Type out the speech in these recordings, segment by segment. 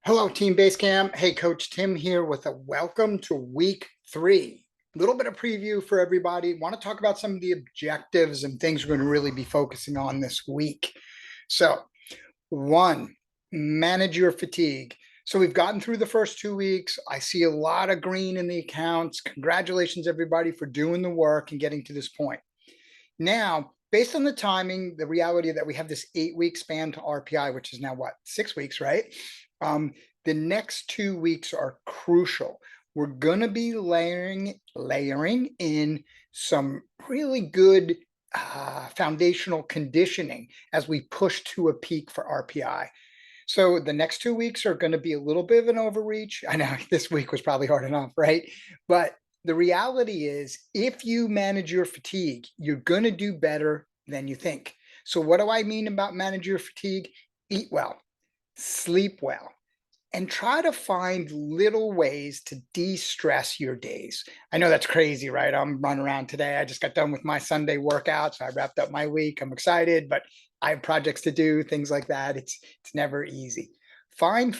Hello, Team Basecamp. Hey, Coach Tim here with a welcome to week 3. A little bit of preview for everybody. Want to talk about some of the objectives and things we're going to really be focusing on this week. So, one, manage your fatigue. So, we've gotten through the first 2 weeks. I see a lot of green in the accounts. Congratulations, everybody, for doing the work and getting to this point. Now, based on the timing, the reality that we have this 8-week span to RPI, which is now what, 6 weeks, right? The next 2 weeks are crucial. We're going to be layering in some really good foundational conditioning as we push to a peak for RPI. So the next 2 weeks are going to be a little bit of an overreach. I know this week was probably hard enough, right? But the reality is, if you manage your fatigue, you're going to do better than you think. So, what do I mean about manage your fatigue? Eat well, sleep well, and try to find little ways to de-stress your days. I know that's crazy, right? I'm running around today. I just got done with my Sunday workout, so I wrapped up my week. I'm excited, but I have projects to do, things like that. It's never easy. Find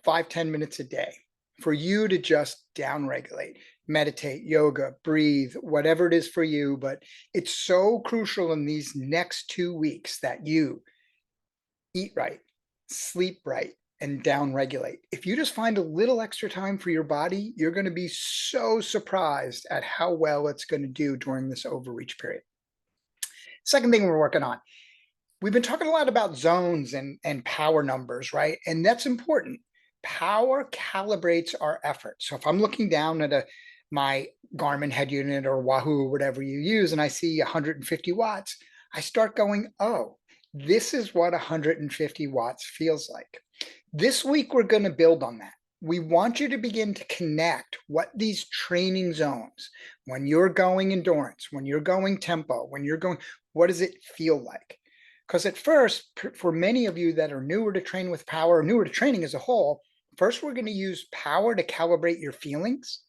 5-10 minutes a day for you to just downregulate, meditate, yoga, breathe, whatever it is for you. But it's so crucial in these next 2 weeks that you eat right, sleep right, and down regulate. If you just find a little extra time for your body, you're going to be so surprised at how well it's going to do during this overreach period. Second thing we're working on, we've been talking a lot about zones and power numbers, right? And that's important. Power calibrates our effort. So if I'm looking down at my Garmin head unit or Wahoo, whatever you use, and I see 150 watts, I start going, oh, this is what 150 watts feels like. This week, we're going to build on that. We want you to begin to connect what these training zones, when you're going endurance, when you're going tempo, when you're going, what does it feel like? Because at first, for many of you that are newer to train with power, newer to training as a whole, first we're going to use power to calibrate your feelings.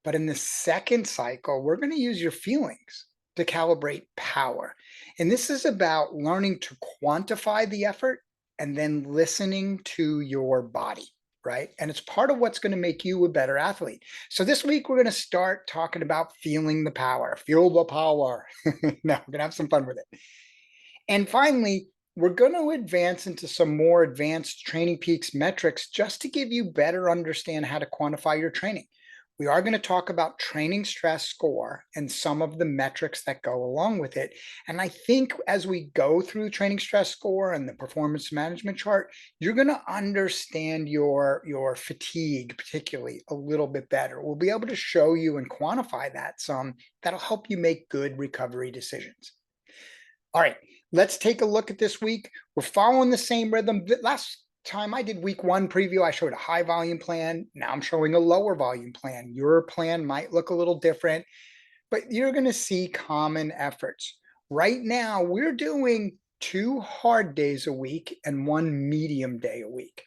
But in the second cycle, we're going to use your feelings to calibrate power. And this is about learning to quantify the effort and then listening to your body, right? And it's part of what's going to make you a better athlete. So this week, we're going to start talking about feeling the power, feel the power. No, we're going to have some fun with it. And finally, we're going to advance into some more advanced Training Peaks metrics just to give you better understand how to quantify your training. We are going to talk about training stress score and some of the metrics that go along with it. And I think as we go through training stress score and the performance management chart, you're going to understand your fatigue, particularly a little bit better. We'll be able to show you and quantify that some. That'll help you make good recovery decisions. All right, let's take a look at this week. We're following the same rhythm. Last time I did week 1 preview, I showed a high volume plan. Now I'm showing a lower volume plan. Your plan might look a little different, but you're going to see common efforts. Right now, we're doing 2 hard days a week and 1 medium day a week,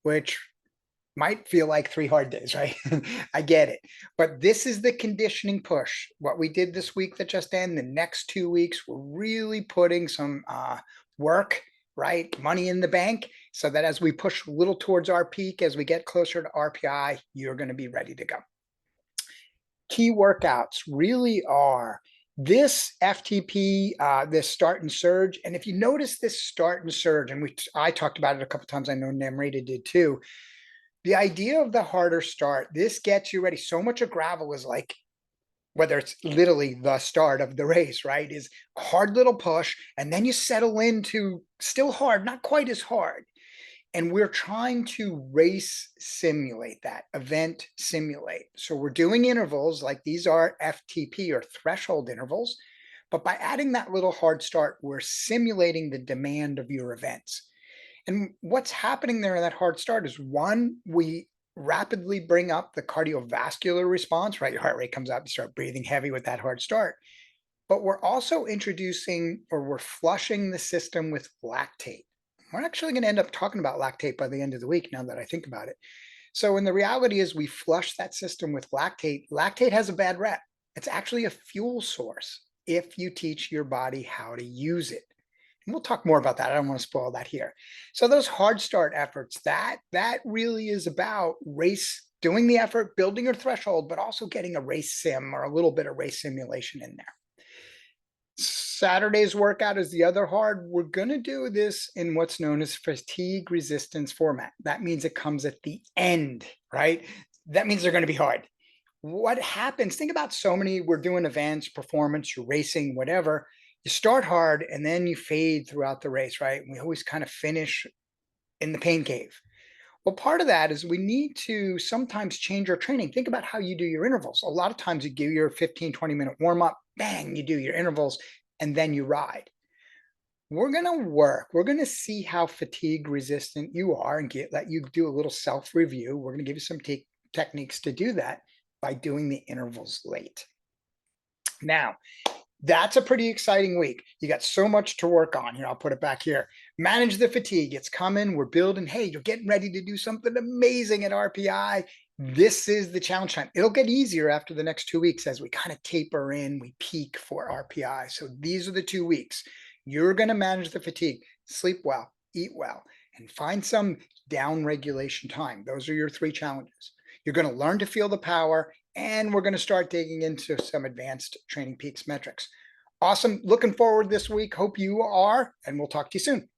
which might feel like 3 hard days, right? I get it. But this is the conditioning push. What we did this week that just ended, the next 2 weeks, we're really putting some work, right? Money in the bank so that as we push a little towards our peak, as we get closer to RPI, you're going to be ready to go. Key workouts really are this FTP, this start and surge. And if you notice this start and surge, and I talked about it a couple times, I know Namrata did too. The idea of the harder start, this gets you ready. So much of gravel is like, whether it's literally the start of the race, right, is a hard little push, and then you settle into still hard, not quite as hard. And we're trying to race simulate that, event simulate. So we're doing intervals, like these are FTP or threshold intervals, but by adding that little hard start, we're simulating the demand of your events. And what's happening there in that hard start is, one, we rapidly bring up the cardiovascular response, right? Your heart rate comes up, you start breathing heavy with that hard start. But we're also introducing, or we're flushing the system with lactate. We're actually going to end up talking about lactate by the end of the week, now that I think about it. So, and the reality is, we flush that system with lactate. Lactate has a bad rep. It's actually a fuel source if you teach your body how to use it. We'll talk more about that. I don't want to spoil that here. So those hard start efforts, that really is about doing the effort, building your threshold, but also getting a race sim or a little bit of race simulation in there. Saturday's workout is the other hard. We're going to do this in what's known as fatigue resistance format. That means it comes at the end, right? That means they're going to be hard. What happens? Think about so many, we're doing events, performance, you're racing, whatever. You start hard and then you fade throughout the race, right? We always kind of finish in the pain cave. Well, part of that is we need to sometimes change our training. Think about how you do your intervals. A lot of times you do your 15, 20-minute warm up, bang, you do your intervals, and then you ride. We're going to we're going to see how fatigue resistant you are and let you do a little self review. We're going to give you some techniques to do that by doing the intervals late. Now, that's a pretty exciting week. You got so much to work on. Here, I'll put it back here. Manage the fatigue. It's coming. We're building. Hey, you're getting ready to do something amazing at RPI. This is the challenge time. It'll get easier after the next 2 weeks as we kind of taper in, we peak for RPI. So these are the 2 weeks. You're going to manage the fatigue, sleep well, eat well, and find some down regulation time. Those are your 3 challenges. You're going to learn to feel the power, and we're going to start digging into some advanced Training Peaks metrics. Awesome. Looking forward this week. Hope you are, and we'll talk to you soon.